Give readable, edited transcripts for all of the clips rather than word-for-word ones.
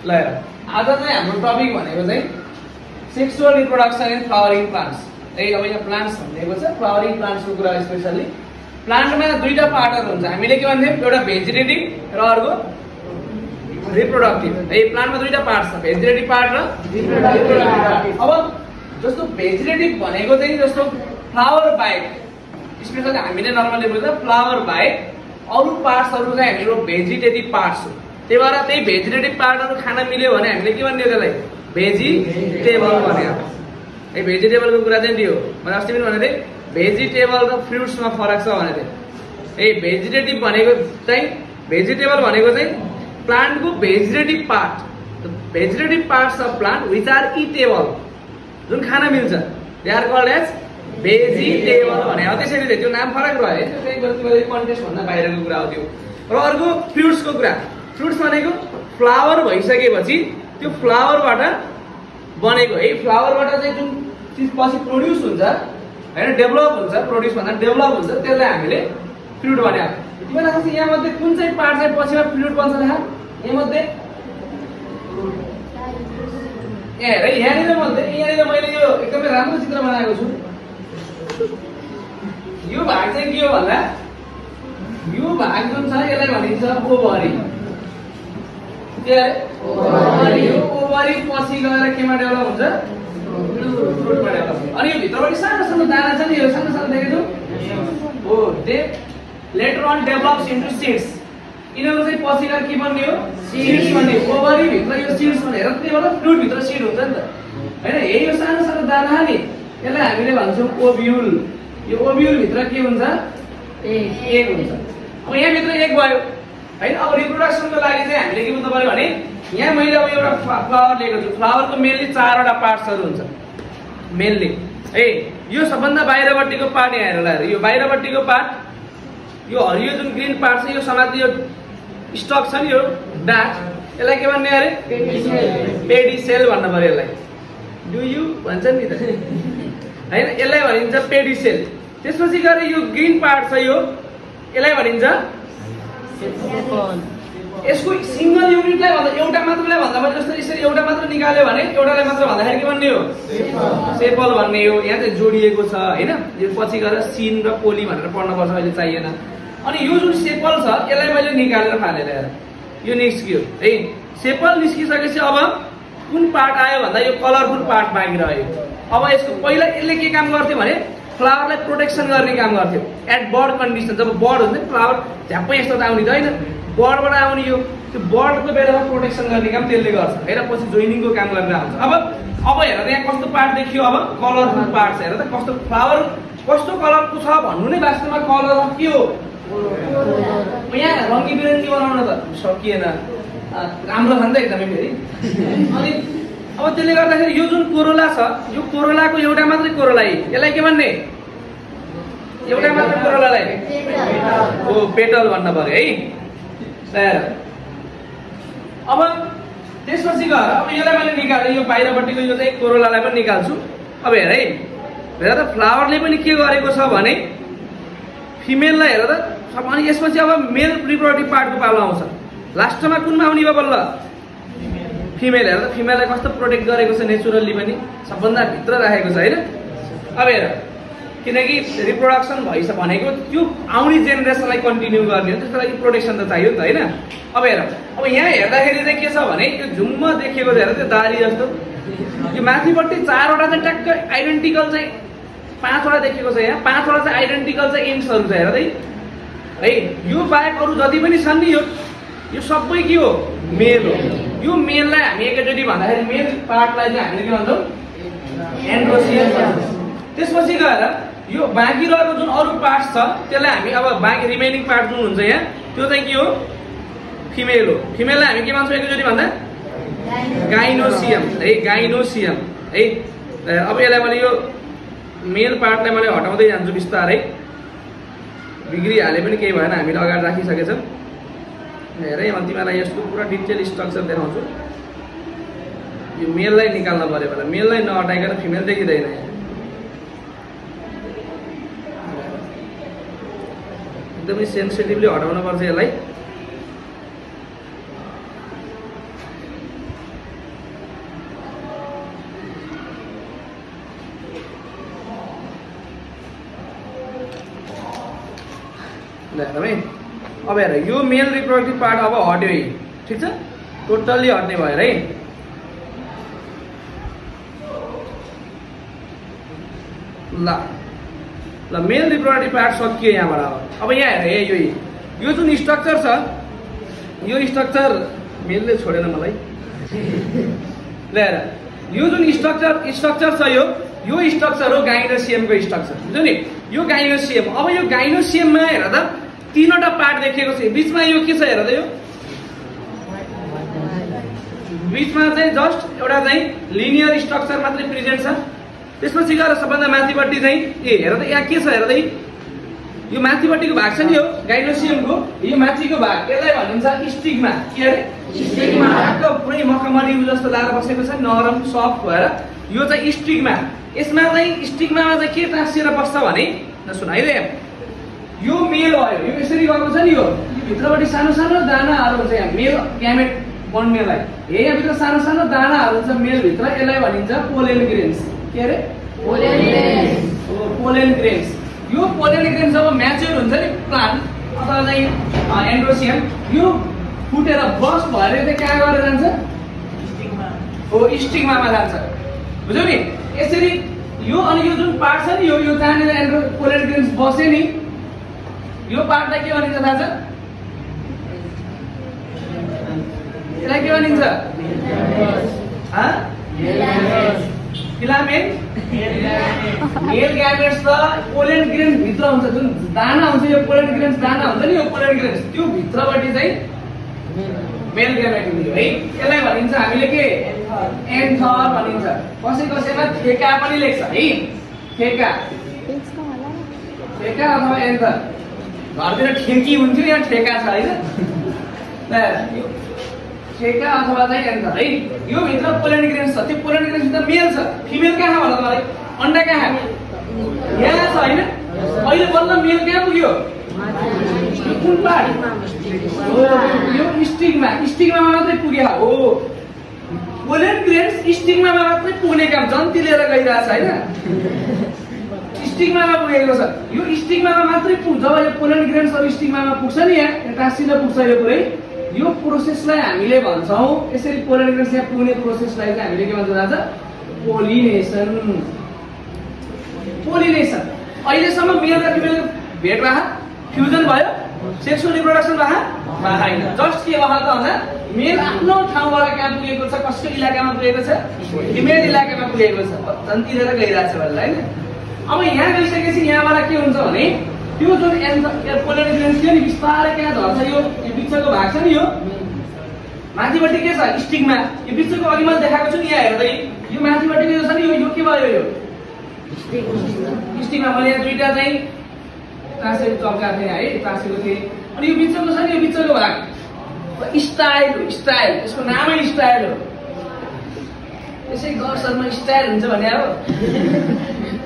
ल हेर आज चाहिँ हाम्रो टपिक भनेको चाहिँ sexual reproduction in flowering plants. अब यहाँ प्लान्ट्स भनेको छ फ्लावरिङ प्लान्ट्सको कुरा स्पेशली। प्लान्टमा दुईटा पार्टहरु हुन्छ, हामीले के भन्थ्यौं, एउटा भेजिटेटिभ र अर्को रिप्रोडक्टिभ। प्लान्टमा दुईटा पार्ट छ, भेजिटेटिभ पार्ट र रिप्रोडक्टिभ पार्ट। अब जस्तो भेजिटेटिभ भनेको चाहिँ जस्तो फ्लावर बाहेक, स्पेशली हामीले नर्मली बोल्दा फ्लावर बाहेक अरु पार्ट्सहरु चाहिँ हाम्रो भेजिटेटिभ पार्ट्स हो। त्यही भएर त्यही भेजिटेटिभ पार्टहरु खान मिल्यो भने हामीले के भन्ने हो, त्यसलाई भेजिटेबल भन्ने। भेजिटेबलको कुरा चाहिँ दियो, मैले अस्ति पनि भनेको थिएँ भेजिटेबल र फ्रुट्समा फरक छ भनेको थिएँ। भेजिटेटिभ भनेको चाहिँ भेजिटेबल भनेको चाहिँ प्लान्टको vegetative part, vegetative parts of plant which are edible, जुन खान मिल्छ, they are called as vegetable भने। त्यसैले त्यो नाम फरक रह्यो, त्यो कन्टेक्स्ट भन्दा बाहिरको कुरा हो त्यो। र अर्को फ्रुट्सको कुरा, फ्रुट्स भनेको फ्लावर भइसकेपछि त्यो फ्लावरबाट बनेको फ्लावरबाट चाहिँ जुन चिज पछि प्रोड्युस हुन्छ हैन, डेभलप हुन्छ, प्रोड्युस भन्दा डेभलप हुन्छ, त्यसलाई हामीले फ्रुट भन्या। तिमीलाई थाहा छ यहाँ मध्ये कुन चाहिँ पार्ट चाहिँ पछिमा फ्रुट बन्छ थाहा? यहाँ मध्ये हेर यहाँनिर मध्ये, यहाँनिर मैले यो एकदमै राम्रो चित्र बनाएको छु। यो भाग चाहिँ के हो भन्दा, यो भाग जुन छ यसलाई भनिन्छ ओभरी। यो ओभरी पछि गएर केमा डेभलप हुन्छ? फ्रुटमा डेभलप हुन्छ। अनि यो भित्रबाट सानो सानो दाना छ नि, यो सानो सानो देखेको हो, they later on develops into seeds. यिनीहरू चाहिँ पछि गएर के बन्ने हो? सीड्स बन्ने। ओभरी भित्र यो सीड्स बन्ने, र त्यही भएर फ्रुट भित्र सीड हुन्छ नि त हैन। यही यो सानो सानो दाना नि, यसलाई हामीले भन्छौँ ओभ्युल। यो ओभ्युल भित्र के हुन्छ? एग हुन्छ। अब यहाँ भित्र एग भयो हैन। अब रिप्रोडक्सनको लागि चाहिँ हामीले के बुझ्नु पर्यो भने, यहाँ मैले अब एउटा फ्लावर लिएको छु। फ्लावरको मेनली 4वटा पार्ट्सहरु हुन्छ मेनली। यो सबभन्दा बाहिरपट्टिको पार्ट यहाँ हेरेर हेर, यो बाहिरपट्टिको पार्ट, यो हरियो जुन ग्रीन पार्ट छ, यो समाज यो स्टक छ नि, यो डाँठ, यसलाई के भन्ने अरे? पेडी सेल भन्न पर्यो यसलाई। डु यु भन्छ नि त हैन, यसलाई भनिन्छ पेडी सेल। त्यसपछि गएर यो ग्रीन पार्ट छ, यो यसलाई भनिन्छ यसको सिंगल युनिटलाई भन्दा, एउटा मात्रलाई भन्दा पनि जस्तो यसरी एउटा मात्र निकाल्यो भने एउटालाई मात्र भन्दाखेरि के भन्ने हो? सेपल भन्ने हो। यहाँ चाहिँ जोडिएको छ हैन। यो पछि गएर सिन र पोली भनेर पढ्न पर्छ, अहिले चाहिएन। अनि यो जुन सेपल छ यसलाई मैले निकालेर फालेर हेर, यो निस्कियो है। सेपल निस्किसकेपछि अब कुन पार्ट आयो भन्दा यो कलरफुल पार्ट बाँकी रह्यो। अब यसको पहिला यसले के काम गर्थ्यो भने फ्लावरलाई प्रोटेक्सन गर्ने काम गर्थ्यो एट बर्ड कन्डिसन। जब बर्ड हुन्छ नि, फ्लावर झ्याप्पै यस्तो त आउने त होइन, बर्डबाट आउने यो, त्यो बर्डको बेलामा प्रोटेक्सन गर्ने काम त्यसले गर्छ हेर। पछि जोइनिङको काम गरेर आउँछ। अब हेर यहाँ कस्तो पार्ट देखियो, अब कलरफुल पार्ट छ हेर त, कस्तो फ्लावर कस्तो कलरको छ भन्नु नै वास्तवमा कलर अफ के हो? यहाँ रङ्गी बिरङ्गी बनाउन त सकिएन, राम्रो छ नि त एकदमै फेरि। अनि अब त्यसले गर्दाखेरि यो जुन कोरोला छ, यो कोरोलाको एउटा मात्रै कोरोला, यसलाई के भन्ने? एउटा मात्रै कोरोलालाई हो पेटल भन्न पर्यो है। अब त्यसपछि गएर अब यसलाई मैले निकालेँ, यो बाहिरपट्टिको यो चाहिँ कोरोलालाई पनि निकाल्छु। अब हेर है, हेर त फ्लावरले पनि के गरेको छ भने फिमेललाई हेर त। अनि यसपछि अब मेल रिप्रोडक्टिभ पार्टको पालो आउँछ। लास्टमा कुनमा आउने भयो बल्ल? फिमेल। हेर त फिमेललाई कस्तो प्रोटेक्ट गरेको छ नेचुरल्ली पनि, सबभन्दा भित्र राखेको छ हैन। अब हेर, किनकि रिप्रोडक्सन भइस भनेको त्यो आउने जेनेरेसनलाई कन्टिन्यू गर्ने हो, त्यसको लागि प्रोटेक्सन त चाहियो नि त हैन। अब हेर, अब यहाँ हेर्दाखेरि चाहिँ के छ भने यो झुम्म देखिएको छ हेर, त्यो दारी जस्तो। यो माथिपट्टि 4वटा चाहिँ ट्याक्क आइडेन्टिकल चाहिँ 5वटा देखिएको छ, यहाँ 5वटा चाहिँ आइडेन्टिकल चाहिँ एन्ड्सहरु छ हेर है। यो बाहेक अरु जति पनि छन् नि, यो सबै के हो? मेल हो। यो मेललाई हामी एकैचोटि भन्दाखेरि मेल पार्टलाई चाहिँ हामीले के भन्छौँ? एन्ड्रोसियम भन्छौँ। त्यसपछि गएर यो बाँकी रहेको जुन अरु पार्ट्स छ त्यसलाई हामी अब बाँकी रिमेनिङ पार्ट जुन हुन्छ यहाँ, त्यो चाहिँ के हो? फिमेल हो। फिमेललाई हामी के भन्छौँ एकैचोटि भन्दा? गाइनोसियम है, गाइनोसियम है। अब यसलाई मैले यो मेल पार्टलाई मैले हटाउँदै जान्छु बिस्तारै, बिग्रिहाले पनि केही भएन, हामीले अगाडि राखिसकेछौँ। हेरै म तिमीलाई यसको पुरा डिटेल स्ट्रक्चर देखाउँछु। यो मेललाई निकाल्न पर्यो भने मेललाई नहटाइकन फिमेल देखिँदैन। एकदमै सेन्सिटिभली हटाउन पर्छ यसलाई। ल एकदमै अब हेर यो मेल रिप्रोडक्टिभ पार्ट अब हट्यो है ठिक छ टोटल्ली हट्ने भयो है ल ल मेल रिप्रोडक्टिभ पार्ट सकियो यहाँबाट अब यहाँ हेर यो जुन स्ट्रक्चर छ यो स्ट्रक्चर मेलले छोडेन मलाई ल हेर यो जुन स्ट्रक्चर छ यो स्ट्रक्चर हो गाइनोसियमको स्ट्रक्चर बुझ्यो नि यो गाइनोसियम अब यो गाइनोसियममा हेर त तीनवटा पार्ट देखिएको छ बीचमा यो के छ हेर त यो बीचमा चाहिँ जस्ट एउटा चाहिँ लिनियर स्ट्रक्चर मात्रै प्रेजेन्ट छ त्यसपछि गएर सबभन्दा माथिपट्टि चाहिँ हेर त यहाँ के छ हेर त यो माथिपट्टिको भाग छ नि यो गाइनोसियमको यो माथिको भाग यसलाई भनिन्छ स्टिग्मा के अरे स्टिग्मा पुरै मखमली जस्तो लाएर बसेको छ नरम सफ्ट भएर यो चाहिँ स्टिग्मा यसमा चाहिँ स्टिग्मामा चाहिँ के टाँसिएर बस्छ भने सुन है यो मेल भयो यो यसरी गएको छ नि यो भित्रबाट सानो सानो दानाहरू हुन्छ यहाँ मेल ग्यामेट बन्नेलाई यहाँभित्र सानो सानो दानाहरू हुन्छ मेलभित्र यसलाई भनिन्छ पोलेन ग्रेन्स के अरे पोलेन ग्रेन्स यो पोलेन ग्रेन्स जब म्याच्योर हुन्छ नि प्लान्ट अथवा चाहिँ एन्ड्रोसियम यो फुटेर बस्ट भएर चाहिँ कहाँ गएर जान्छ स्टिग्मामा जान्छ बुझ्यौ नि यसरी यो अनि यो जुन पार्ट छ नि यो जहाँनिर पोलेन ग्रेन्स बस्यो नि यो पार्टलाई के भनिन्छ थाहा छ यसलाई के भनिन्छ फिलामेन्ट मेल ग्यामेट्स त पोलेन ग्रेन्स भित्र हुन्छ जुन दाना हुन्छ यो पोलेन ग्रेन्स दाना हुन्छ नि यो पोलेन ग्रेन्स त्यो भित्रबाट चाहिँ मेल ग्यामेट हुने है यसलाई भनिन्छ हामीले के एन्थर भनिन्छ कसैमा ठेका पनि लेख्छ है ठेका अथवा एन्थर घरतिर ठेकी हुन्थ्यो यहाँ ठेका छ हैन ठेका अथवा चाहिँ एन्थर है यो भित्र पोलेन ग्रेन्स छ त्यो पोलेन ग्रेन्स भित्र मेल छ फिमेल कहाँ भन मलाई अन्डा कहाँ यहाँ छ हैन अहिले बल्ल मेल कहाँ पुग्यो कुन पार्ट यो स्टिग्मामा मात्रै पुग्यो हो पोलेन ग्रेन्स स्टिग्मामा मात्रै पुग्ने काम जन्ती लिएर गइरहेछ हैन स्टिग्मामा पुगेको छ यो स्टिग्मामा मात्रै जब यो पोलेन ग्रेन्स अब स्टिग्मामा पुग्छ नि यहाँ टाँसिन पुग्छ यो पुरै यो प्रोसेसलाई हामीले भन्छौँ यसरी पोलेन ग्रेन्स यहाँ पुग्ने प्रोसेसलाई चाहिँ हामीले के भन्छ थाहा छ पोलिनेसन अहिलेसम्म मेल र फिमेल भेट भए फ्युजन भयो सेक्सुअल रिप्रोडक्सन भए होइन जस्ट के भयो त भन्दा मेल आफ्नो ठाउँबाट कहाँ पुगेको छ कसको इलाकामा पुगेको छ फिमेल इलाकामा पुगेको छ जन्तिएर गइरहेछ बल्ल हैन अब यहाँ गइसकेपछि यहाँबाट के हुन्छ भने त्यो जुन पोलेन ग्रेन्स थियो नि बिस्तारै कहाँ झर्छ यो बिचको भाग छ नि यो माथिपट्टि के छ स्टिग्मा यो बिचको अघि मैले देखाएको छु नि यहाँ हेर्दै यो माथिपट्टि जो छ नि यो के भयो यो स्टिग्मा मैले यहाँ दुईटा चाहिँ टाँसेको चम्का थिएँ है टाँसेको थिएँ अनि यो बिचको छ नि यो बिचको भाग स्टाइल यसको नामै स्टाइल हो यसै गर्सरमा स्टाइल हुन्छ भने हो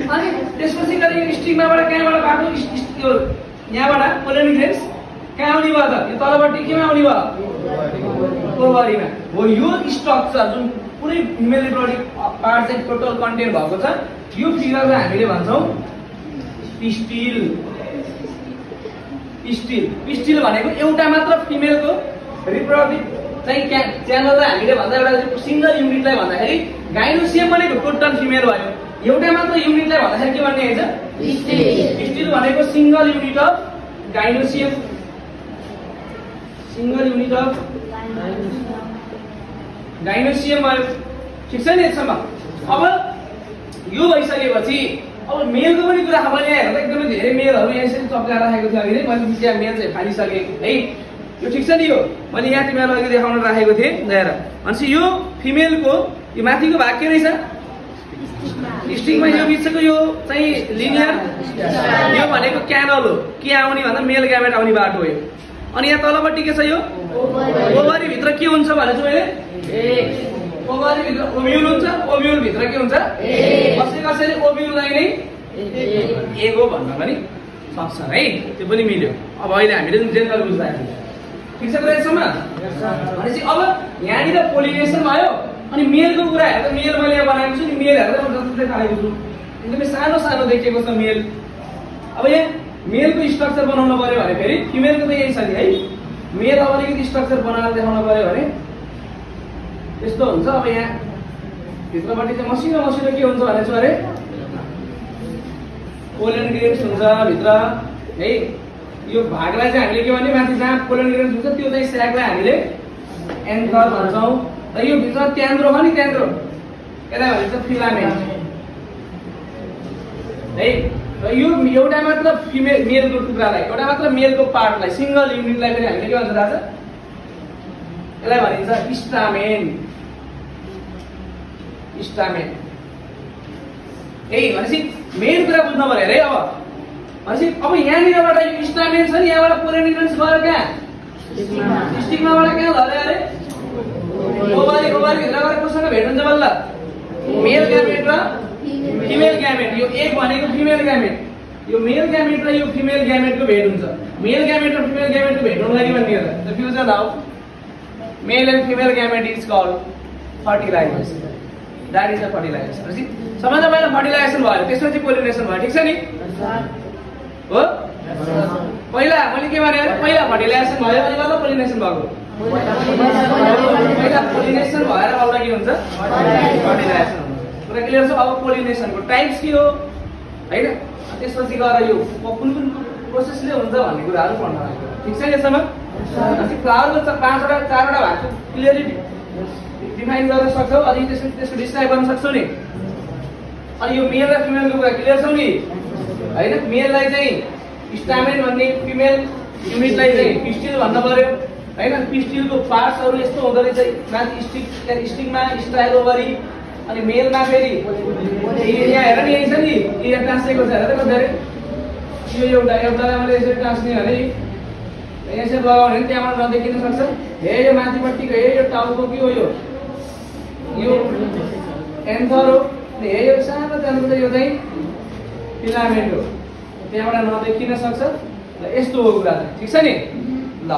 अनि त्यसपछि गएर यो स्टिग्माबाट कहाँबाट बाटो यो यहाँबाट पोलेन ग्रेन्स कहाँ आउने भयो त यो तलपट्टि केमा आउने भयो ओभरीमा हो यो स्ट्रक्चर जुन पुरै फिमेल रिप्रोडक्टिभ पार्ट चाहिँ टोटल कन्टेन्ट भएको छ यो फिगरलाई हामीले भन्छौँ पिस्टिल भनेको एउटा मात्र फिमेलको रिप्रोडक्टिभ चाहिँ च्यानललाई हामीले भन्दा एउटा सिङ्गल युनिटलाई भन्दाखेरि गाइनोसियम भनेको टोटल फिमेल भयो एउटा मात्र युनिटलाई भन्दाखेरि के भन्ने हुन्छ पिस्टिल भनेको सिङ्गल युनिट अफ गाइनोसियम भयो ठिक छ नि यसम्म अब यो भइसकेपछि अब मेलको पनि कुरा मैले यहाँ हेर्दा एकदमै धेरै मेलहरू यहाँ यसरी चप्काएर राखेको थियो अघि नै मैले त्यहाँ मेल चाहिँ फालिसकेँ है यो ठिक छ नि यो मैले यहाँ तिमीहरूलाई अघि देखाउन राखेको थिएँ ल्याएर भनेपछि यो फिमेलको यो माथिको भाग के रहेछ स्टिग्मा यो बिचको यो चाहिँ लिनियर यो भनेको क्यानल हो के आउने भन्दा मेल ग्यामेट आउने बाटो हो यो अनि यहाँ तलपट्टि के छ यो ओभरी भित्र के हुन्छ भनेछु मैले ओभरी भित्र ओभ्युल हुन्छ ओभ्युल भित्र के हुन्छ कसैले ओभ्युललाई नै एगो भन्न पनि सक्छ है त्यो पनि मिल्यो अब अहिले हामीले जेन्डर बुझ्दाखेरि ठिक छ यसम्म भनेपछि अब यहाँनिर पोलिनेसन भयो अनि मेलको कुरा हेर्दा मेल मैले यहाँ बनाएको छु नि मेल हेर्दा म जस्तै पाएको छु एकदमै सानो सानो देखिएको छ मेल अब यहाँ मेलको स्ट्रक्चर बनाउन पर्यो भने फेरि फिमेलको त यही छ नि है, मेल अब अलिकति स्ट्रक्चर बनाएर देखाउन पर्यो भने यस्तो हुन्छ। अब यहाँ भित्रपट्टि चाहिँ मसिनो मसिनो के हुन्छ भने चाहिँ अरे पोलन ग्रेन्स हुन्छ भित्र है। यो भागलाई चाहिँ हामीले के भन्ने माथि जहाँ पोलन ग्रेन्स हुन्छ त्यो चाहिँ स्याकलाई हामीले एन्थर भन्छौँ र यो भित्र ट्यान्ड्रो हो नि, ट्यान्ड्रो यसलाई भनिन्छ फिलामेन्ट है। र यो एउटा मात्र मेलको टुक्रालाई, एउटा मात्र मेलको पार्टलाई, सिंगल युनिटलाई पनि हामीले के भन्छ दाजु, यसलाई भनिन्छ स्टामेन। स्टामेन है भनेपछि मेन कुरा बुझ्नु पर्यो अरे। अब भनेपछि अब यहाँनिरबाट यो स्टामेन छ नि, यहाँबाट पोलन ग्रेन्स गएर कहाँ स्टिग्माबाट कहाँ झऱ्यो अरे ओभरी, ओभरी भित्र गएर कोसँग भेट हुन्छ बल्ल मेल ग्यामेट र फिमेल ग्यामेट। यो एक भनेको फिमेल ग्यामेट, यो मेल ग्यामेट र यो फिमेल ग्यामेटको भेट हुन्छ। मेल ग्यामेट र फिमेल ग्यामेटको भेट हुनलाई के भनिन्छ the fusion of male and female gamete is called fertilization. That is the fertilization. सबैभन्दा पहिला फर्टिलाइजेसन भयो, त्यसपछि पोलिनेसन भयो, ठिक छ नि हो। पहिला मैले के भने पहिला फर्टिलाइजेसन भयो अनि बल्ल पोलिनेसन भएको। पहिला पोलिनेसन भएर बल्ल के हुन्छ फर्टिलाइजेसन हुन्छ। कुरा क्लियर छ। अब पोलिनेसनको टाइप्स के हो हैन, त्यसपछि गएर यो कुन कुन प्रोसेसले हुन्छ भन्ने कुराहरू पढ्न लाग्यो, ठिक छ। यसमा फ्लावरको 5वटा 4वटा भाग क्लियरली डिफाइन गर्न सक्छौ, अनि त्यसको डिस्क्राइब गर्न सक्छौ नि। अनि यो मेल र फिमेलको कुरा क्लियर छौ नि हैन। मेललाई चाहिँ स्टामेन भन्ने, फिमेल युनिटलाई चाहिँ पिस्टिल भन्न पर्यो हैन। पिस्टिलको पार्ट्सहरू यस्तो हुँदो रहेछ, माथि स्टिगमा, स्टाइल ओभरी, अनि मेलमा फेरि यहाँ हेर नि यही छ नि, यहाँ टाँसेको छ हेर त कति अरे। यो एउटालाई मैले यसरी टाँस्ने भने यसरी लगाउने भने त्यहाँबाट नदेखिन सक्छ। हे यो माथिपट्टिको हे यो टाउको के हो, यो एन्थर हो। हे यो सानो जानु यो चाहिँ फिलामेन्ट हो, त्यहाँबाट नदेखिन सक्छ। ल यस्तो हो कुरा, ठिक छ नि। ल